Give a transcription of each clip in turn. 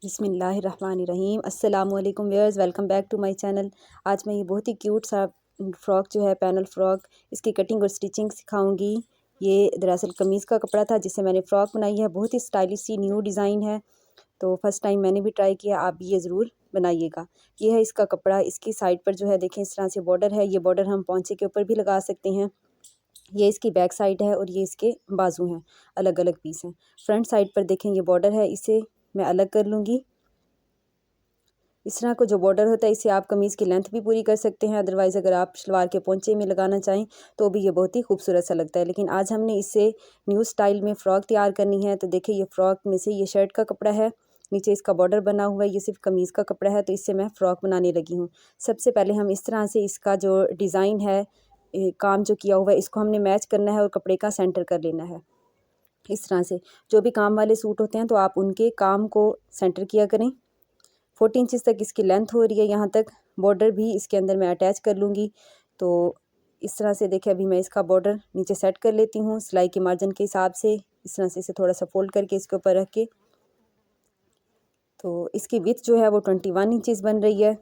बिस्मिल्लाहिर्रहमानिर्रहीम। अस्सलामुअलैकुम viewers, welcome back to my channel. आज मैं ये बहुत ही क्यूट सा फ़्रॉक जो है पैनल फ़्रॉक, इसकी कटिंग और स्टिचिंग सिखाऊंगी। ये दरअसल कमीज़ का कपड़ा था जिससे मैंने फ़्रॉक बनाई है। बहुत ही स्टाइलिश सी न्यू डिज़ाइन है, तो फर्स्ट टाइम मैंने भी ट्राई किया। आप भी ये ज़रूर बनाइएगा। ये है इसका कपड़ा। इसकी साइड पर जो है देखें इस तरह से बॉर्डर है। ये बॉर्डर हम पौंचे के ऊपर भी लगा सकते हैं। ये इसकी बैक साइड है और ये इसके बाजू हैं, अलग अलग पीस हैं। फ्रंट साइड पर देखें ये बॉर्डर है, इसे मैं अलग कर लूँगी। इस तरह का जो बॉर्डर होता है इससे आप कमीज़ की लेंथ भी पूरी कर सकते हैं। अदरवाइज़ अगर आप शलवार के पोंचे में लगाना चाहें तो भी ये बहुत ही खूबसूरत सा लगता है। लेकिन आज हमने इससे न्यू स्टाइल में फ़्रॉक तैयार करनी है। तो देखिए ये फ़्रॉक में से ये शर्ट का कपड़ा है, नीचे इसका बॉर्डर बना हुआ है। ये सिर्फ कमीज़ का कपड़ा है, तो इससे मैं फ़्रॉक बनाने लगी हूँ। सबसे पहले हम इस तरह से इसका जो डिज़ाइन है, काम जो किया हुआ है, इसको हमने मैच करना है और कपड़े का सेंटर कर लेना है। इस तरह से जो भी काम वाले सूट होते हैं तो आप उनके काम को सेंटर किया करें। 14 इंचज़ तक इसकी लेंथ हो रही है। यहाँ तक बॉर्डर भी इसके अंदर मैं अटैच कर लूँगी। तो इस तरह से देखिए अभी मैं इसका बॉर्डर नीचे सेट कर लेती हूँ सिलाई के मार्जिन के हिसाब से। इस तरह से इसे थोड़ा सा फोल्ड करके इसके ऊपर रख के, तो इसकी विड्थ जो है वो 21 इंचज़ बन रही है।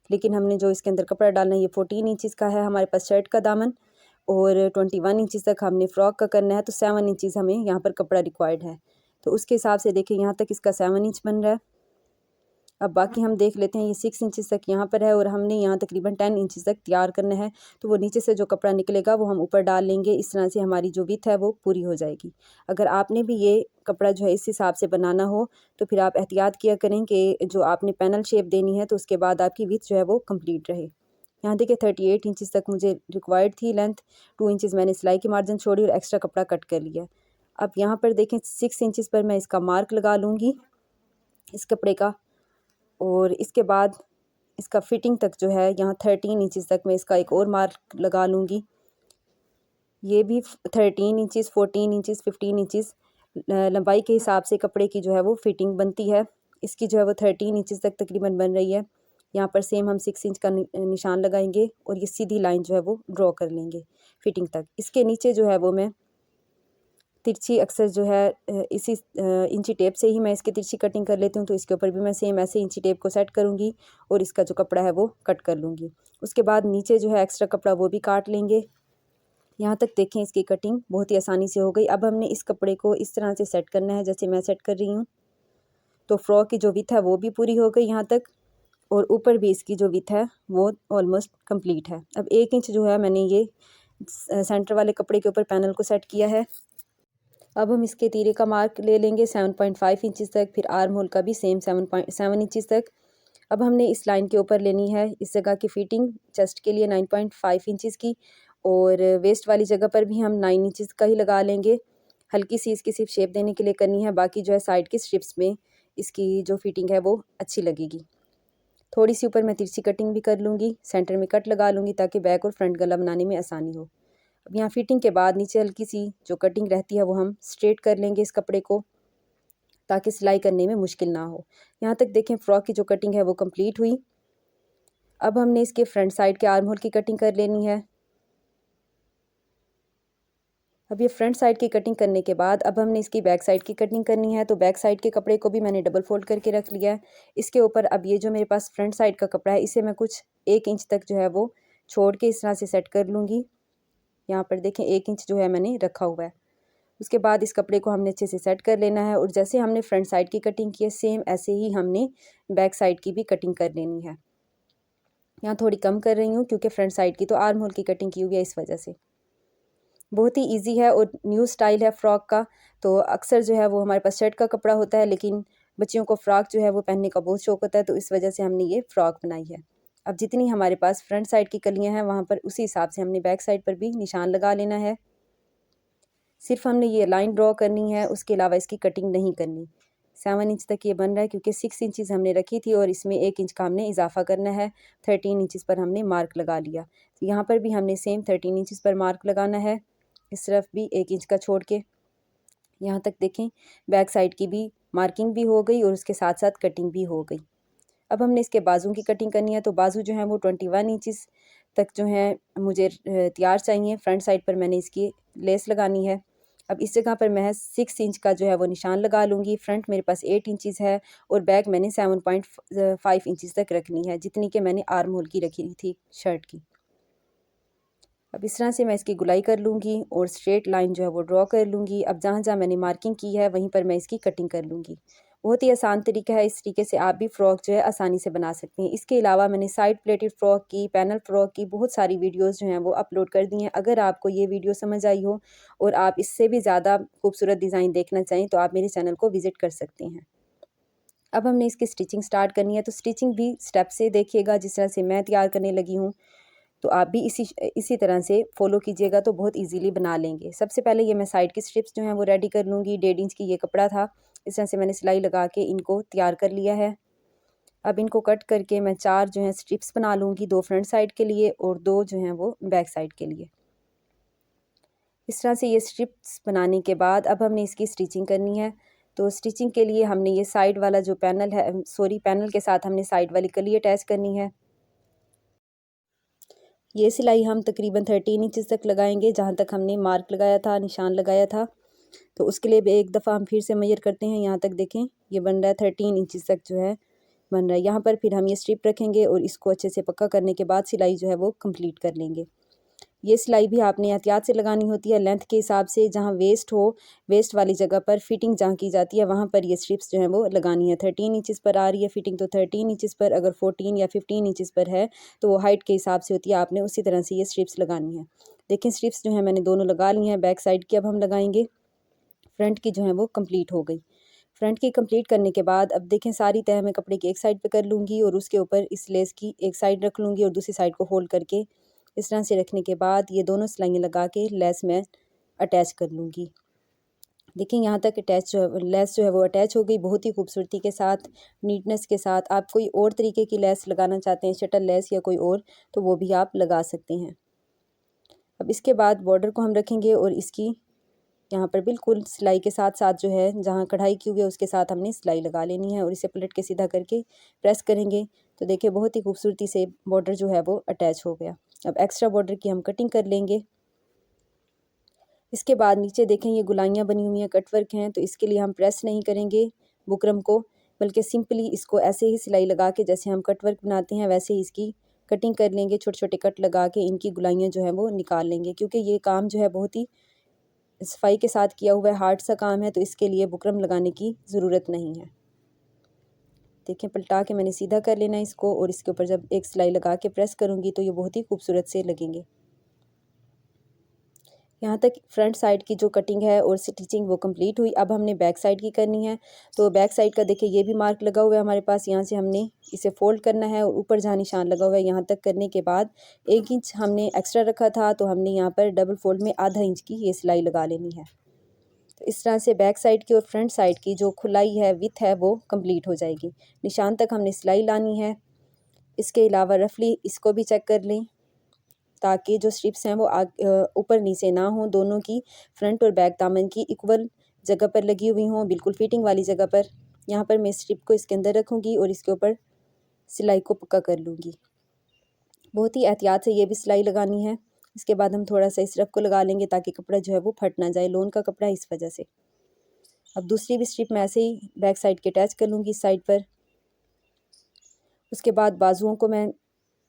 लेकिन हमने जो इसके अंदर कपड़ा डालना है ये 14 इंचज़ का है हमारे पास शर्ट का दामन, और 21 इंचज़ तक हमने फ़्रॉक का करना है। तो 7 इंचज़ हमें यहाँ पर कपड़ा रिक्वायर्ड है। तो उसके हिसाब से देखिए यहाँ तक इसका 7 इंच बन रहा है। अब बाकी हम देख लेते हैं। ये 6 इंचज़ तक यहाँ पर है और हमने यहाँ तकरीबन 10 इंचज़ तक तैयार करना है। तो वो नीचे से जो कपड़ा निकलेगा वो हम ऊपर डाल लेंगे। इस तरह से हमारी जो विड्थ है वो पूरी हो जाएगी। अगर आपने भी ये कपड़ा जो है इस हिसाब से बनाना हो तो फिर आप एहतियात किया करें कि जो आपने पैनल शेप देनी है तो उसके बाद आपकी विड्थ जो है वो कम्प्लीट रहे। यहाँ देखिए 38 इंचज़ तक मुझे रिक्वायर्ड थी लेंथ। 2 इंचज़ मैंने सिलाई की मार्जिन छोड़ी और एक्स्ट्रा कपड़ा कट कर लिया। अब यहाँ पर देखें 6 इंचज़ पर मैं इसका मार्क लगा लूँगी इस कपड़े का, और इसके बाद इसका फिटिंग तक जो है यहाँ 13 इंचज़ तक मैं इसका एक और मार्क लगा लूँगी। ये भी 13 इंचज़, 14 इंचज़, 15 इंचज़ लंबाई के हिसाब से कपड़े की जो है वो फिटिंग बनती है। इसकी जो है वो 13 इंचज़ तक तकरीबन बन रही है। यहाँ पर सेम हम 6 इंच का निशान लगाएंगे और ये सीधी लाइन जो है वो ड्रॉ कर लेंगे फिटिंग तक। इसके नीचे जो है वो मैं तिरछी अक्सर जो है इसी इंची टेप से ही मैं इसकी तिरछी कटिंग कर लेती हूँ। तो इसके ऊपर भी मैं सेम ऐसे इंची टेप को सेट करूँगी और इसका जो कपड़ा है वो कट कर लूँगी। उसके बाद नीचे जो है एक्स्ट्रा कपड़ा वो भी काट लेंगे। यहाँ तक देखें इसकी कटिंग बहुत ही आसानी से हो गई। अब हमने इस कपड़े को इस तरह से सेट करना है जैसे मैं सेट कर रही हूँ। तो फ्रॉक की जो विड्थ है वो भी पूरी हो गई यहाँ तक, और ऊपर भी इसकी जो विड्थ है वो ऑलमोस्ट कंप्लीट है। अब 1 इंच जो है मैंने ये सेंटर वाले कपड़े के ऊपर पैनल को सेट किया है। अब हम इसके तीरे का मार्क ले लेंगे 7.5 इंचज़ तक, फिर आर्म होल का भी सेम 7.7 इंचज़ तक। अब हमने इस लाइन के ऊपर लेनी है इस जगह की फिटिंग चेस्ट के लिए 9.5 इंचज़ की, और वेस्ट वाली जगह पर भी हम 9 इंचज़ का ही लगा लेंगे। हल्की सी इसकी सिर्फ शेप देने के लिए करनी है, बाकी जो है साइड की स्ट्रिप्स में इसकी जो फिटिंग है वो अच्छी लगेगी। थोड़ी सी ऊपर मैं तिरछी कटिंग भी कर लूँगी, सेंटर में कट लगा लूँगी ताकि बैक और फ्रंट गला बनाने में आसानी हो। अब यहाँ फिटिंग के बाद नीचे हल्की सी जो कटिंग रहती है वो हम स्ट्रेट कर लेंगे इस कपड़े को, ताकि सिलाई करने में मुश्किल ना हो। यहाँ तक देखें फ़्रॉक की जो कटिंग है वो कंप्लीट हुई। अब हमने इसके फ्रंट साइड के आर्म होल की कटिंग कर लेनी है। अब ये फ्रंट साइड की कटिंग करने के बाद अब हमने इसकी बैक साइड की कटिंग करनी है। तो बैक साइड के कपड़े को भी मैंने डबल फोल्ड करके रख लिया है। इसके ऊपर अब ये जो मेरे पास फ्रंट साइड का कपड़ा है इसे मैं कुछ 1 इंच तक जो है वो छोड़ के इस तरह से सेट कर लूँगी। यहाँ पर देखें 1 इंच जो है मैंने रखा हुआ है। उसके बाद इस कपड़े को हमने अच्छे से सेट कर लेना है, और जैसे हमने फ्रंट साइड की कटिंग की है सेम ऐसे ही हमने बैक साइड की भी कटिंग कर लेनी है। यहाँ थोड़ी कम कर रही हूँ क्योंकि फ्रंट साइड की तो आर्म होल की कटिंग की हुई है, इस वजह से। बहुत ही इजी है और न्यू स्टाइल है फ़्रॉक का। तो अक्सर जो है वो हमारे पास शर्ट का कपड़ा होता है, लेकिन बच्चियों को फ़्रॉक जो है वो पहनने का बहुत शौक़ होता है, तो इस वजह से हमने ये फ़्रॉक बनाई है। अब जितनी हमारे पास फ्रंट साइड की कलियाँ हैं वहाँ पर उसी हिसाब से हमने बैक साइड पर भी निशान लगा लेना है। सिर्फ हमने ये लाइन ड्रॉ करनी है, उसके अलावा इसकी कटिंग नहीं करनी। 7 इंच तक ये बन रहा है क्योंकि 6 इंचज़ हमने रखी थी और इसमें 1 इंच का हमने इजाफा करना है। 13 इंचज़ पर हमने मार्क लगा लिया, तो यहाँ पर भी हमने सेम 13 इंचज़ पर मार्क लगाना है, इस तरफ भी 1 इंच का छोड़ के। यहाँ तक देखें बैक साइड की भी मार्किंग भी हो गई और उसके साथ साथ कटिंग भी हो गई। अब हमने इसके बाजू की कटिंग करनी है। तो बाजू जो है वो 21 इंचज़ तक जो है मुझे तैयार चाहिए। फ्रंट साइड पर मैंने इसकी लेस लगानी है। अब इस जगह पर मैं 6 इंच का जो है वो निशान लगा लूँगी। फ्रंट मेरे पास 8 इंचज़ है और बैक मैंने 7.5 इंचज़ तक रखनी है, जितनी कि मैंने आर्म होल की रखी थी शर्ट की। अब इस तरह से मैं इसकी गुलाई कर लूँगी और स्ट्रेट लाइन जो है वो ड्रॉ कर लूँगी। अब जहाँ जहाँ मैंने मार्किंग की है वहीं पर मैं इसकी कटिंग कर लूँगी। बहुत ही आसान तरीका है, इस तरीके से आप भी फ़्रॉक जो है आसानी से बना सकती हैं। इसके अलावा मैंने साइड प्लेटेड फ़्रॉक की, पैनल फ़्रॉक की बहुत सारी वीडियोज़ जो हैं वो अपलोड कर दी हैं। अगर आपको ये वीडियो समझ आई हो और आप इससे भी ज़्यादा खूबसूरत डिज़ाइन देखना चाहें तो आप मेरे चैनल को विज़िट कर सकते हैं। अब हमने इसकी स्टिचिंग स्टार्ट करनी है, तो स्टिचिंग भी स्टेप से देखिएगा जिस तरह से मैं तैयार करने लगी हूँ। तो आप भी इसी तरह से फ़ॉलो कीजिएगा तो बहुत इजीली बना लेंगे। सबसे पहले ये मैं साइड की स्ट्रिप्स जो हैं वो रेडी कर लूँगी। 1.5 इंच की ये कपड़ा था, इस तरह से मैंने सिलाई लगा के इनको तैयार कर लिया है। अब इनको कट करके मैं 4 जो हैं स्ट्रिप्स बना लूँगी, 2 फ्रंट साइड के लिए और 2 जो हैं वो बैक साइड के लिए। इस तरह से ये स्ट्रिप्स बनाने के बाद अब हमने इसकी स्टिचिंग करनी है। तो स्टिचिंग के लिए हमने ये साइड वाला जो पैनल है, पैनल के साथ हमने साइड वाली कली अटैच करनी है। ये सिलाई हम तकरीबन 13 इंचज़ तक लगाएंगे, जहाँ तक हमने मार्क लगाया था, निशान लगाया था। तो उसके लिए एक दफ़ा हम फिर से मेजर करते हैं। यहाँ तक देखें ये बन रहा है 13 इंचज़ तक जो है बन रहा है। यहाँ पर फिर हम ये स्ट्रिप रखेंगे और इसको अच्छे से पक्का करने के बाद सिलाई जो है वो कंप्लीट कर लेंगे। ये सिलाई भी आपने एहतियात से लगानी होती है, लेंथ के हिसाब से। जहाँ वेस्ट हो, वेस्ट वाली जगह पर फिटिंग जहाँ की जाती है वहाँ पर ये स्ट्रिप्स जो हैं वो लगानी है। 13 इंचज़ पर आ रही है फिटिंग तो 13 इंचज़ पर, अगर 14 या 15 इंचज़ पर है तो वो हाइट के हिसाब से होती है, आपने उसी तरह से ये स्ट्रिप्स लगानी है। देखें स्ट्रिप्स जो हैं मैंने दोनों लगा ली हैं। बैक साइड की अब हम लगाएंगे, फ्रंट की जो है वो कंप्लीट हो गई। फ्रंट की कंप्लीट करने के बाद अब देखें सारी तह मैं कपड़े की एक साइड पे कर लूँगी और उसके ऊपर इस लेस की एक साइड रख लूँगी और दूसरी साइड को फोल्ड करके इस तरह से रखने के बाद ये दोनों सिलाइयाँ लगा के लेस मैं अटैच कर लूँगी। देखिए यहाँ तक लेस जो है वो अटैच हो गई बहुत ही खूबसूरती के साथ, नीटनेस के साथ। आप कोई और तरीके की लेस लगाना चाहते हैं, शटल लेस या कोई और, तो वो भी आप लगा सकते हैं। अब इसके बाद बॉर्डर को हम रखेंगे और इसकी यहाँ पर बिल्कुल सिलाई के साथ साथ जो है जहाँ कढ़ाई की हुई है उसके साथ हमने सिलाई लगा लेनी है और इसे पलट के सीधा करके प्रेस करेंगे तो देखिए बहुत ही खूबसूरती से बॉर्डर जो है वो अटैच हो गया। अब एक्स्ट्रा बॉर्डर की हम कटिंग कर लेंगे। इसके बाद नीचे देखें ये गुलाइयाँ बनी हुई हैं, कटवर्क हैं, तो इसके लिए हम प्रेस नहीं करेंगे बुकरम को, बल्कि सिंपली इसको ऐसे ही सिलाई लगा के जैसे हम कटवर्क बनाते हैं वैसे ही इसकी कटिंग कर लेंगे। छोटे छोटे कट लगा के इनकी गुलाइयाँ जो है वो निकाल लेंगे, क्योंकि ये काम जो है बहुत ही सफाई के साथ किया हुआ है, हार्ड सा काम है, तो इसके लिए बुकरम लगाने की ज़रूरत नहीं है। देखें पलटा के मैंने सीधा कर लेना है इसको और इसके ऊपर जब एक सिलाई लगा के प्रेस करूँगी तो ये बहुत ही खूबसूरत से लगेंगे। यहाँ तक फ्रंट साइड की जो कटिंग है और स्टिचिंग वो कंप्लीट हुई। अब हमने बैक साइड की करनी है। तो बैक साइड का देखिए ये भी मार्क लगा हुआ है हमारे पास, यहाँ से हमने इसे फोल्ड करना है और ऊपर जहाँ निशान लगा हुआ है यहाँ तक करने के बाद 1 इंच हमने एक्स्ट्रा रखा था, तो हमने यहाँ पर डबल फोल्ड में आधा इंच की ये सिलाई लगा लेनी है। तो इस तरह से बैक साइड की और फ्रंट साइड की जो खुलाई है, विथ है, वो कंप्लीट हो जाएगी। निशान तक हमने सिलाई लानी है। इसके अलावा रफली इसको भी चेक कर लें ताकि जो स्ट्रिप्स हैं वो ऊपर नीचे ना हों, दोनों की फ्रंट और बैक दामन की इक्वल जगह पर लगी हुई हों, बिल्कुल फिटिंग वाली जगह पर। यहाँ पर मैं स्ट्रिप को इसके अंदर रखूँगी और इसके ऊपर सिलाई को पक्का कर लूँगी। बहुत ही एहतियात से ये भी सिलाई लगानी है। इसके बाद हम थोड़ा सा इस रफ को लगा लेंगे ताकि कपड़ा जो है वो फट ना जाए, लोन का कपड़ा है इस वजह से। अब दूसरी भी स्ट्रिप मैं ऐसे ही बैक साइड के अटैच कर लूँगी इस साइड पर। उसके बाद बाजुओं को मैं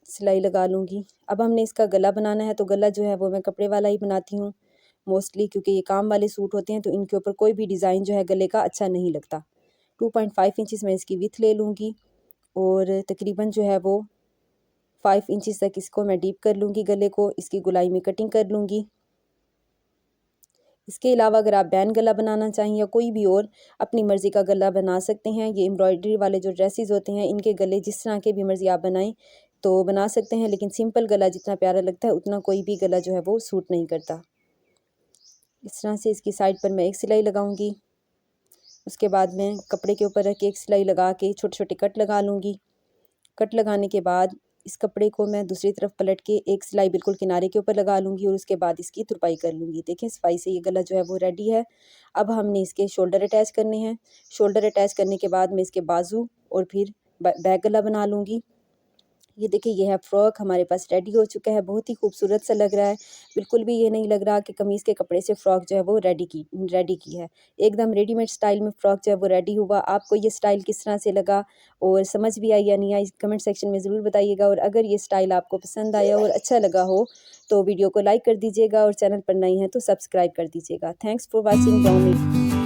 सिलाई लगा लूँगी। अब हमने इसका गला बनाना है, तो गला जो है वो मैं कपड़े वाला ही बनाती हूँ मोस्टली, क्योंकि ये काम वाले सूट होते हैं तो इनके ऊपर कोई भी डिज़ाइन जो है गले का अच्छा नहीं लगता। 2.5 इंचज़ मैं इसकी विड्थ ले लूँगी और तकरीबन जो है वो 5 इंचज़ तक इसको मैं डीप कर लूँगी गले को, इसकी गुलाई में कटिंग कर लूँगी। इसके अलावा अगर आप बैन गला बनाना चाहें या कोई भी और अपनी मर्ज़ी का गला बना सकते हैं। ये एम्ब्रॉयडरी वाले जो ड्रेसेस होते हैं इनके गले जिस तरह के भी मर्ज़ी आप बनाएं तो बना सकते हैं, लेकिन सिंपल गला जितना प्यारा लगता है उतना कोई भी गला जो है वो सूट नहीं करता। इस तरह से इसकी साइड पर मैं एक सिलाई लगाऊंगी। उसके बाद मैं कपड़े के ऊपर रख के एक सिलाई लगा के छोटे छोटे कट लगा लूँगी। कट लगाने के बाद इस कपड़े को मैं दूसरी तरफ पलट के एक सिलाई बिल्कुल किनारे के ऊपर लगा लूँगी और उसके बाद इसकी तुरपाई कर लूँगी। देखें सफाई से ये गला जो है वो रेडी है। अब हमने इसके शोल्डर अटैच करने हैं। शोल्डर अटैच करने के बाद मैं इसके बाजू और फिर बैक गला बना लूँगी। ये देखिए ये है फ्रॉक हमारे पास रेडी हो चुका है। बहुत ही खूबसूरत सा लग रहा है। बिल्कुल भी ये नहीं लग रहा कि कमीज़ के कपड़े से फ़्रॉक जो है वो रेडी की है। एकदम रेडीमेड स्टाइल में फ़्रॉक जो है वो रेडी हुआ। आपको ये स्टाइल किस तरह से लगा और समझ भी आई या नहीं आई, कमेंट सेक्शन में ज़रूर बताइएगा। और अगर ये स्टाइल आपको पसंद आया और अच्छा लगा हो तो वीडियो को लाइक कर दीजिएगा और चैनल पर नए हैं तो सब्सक्राइब कर दीजिएगा। Thanks for watching.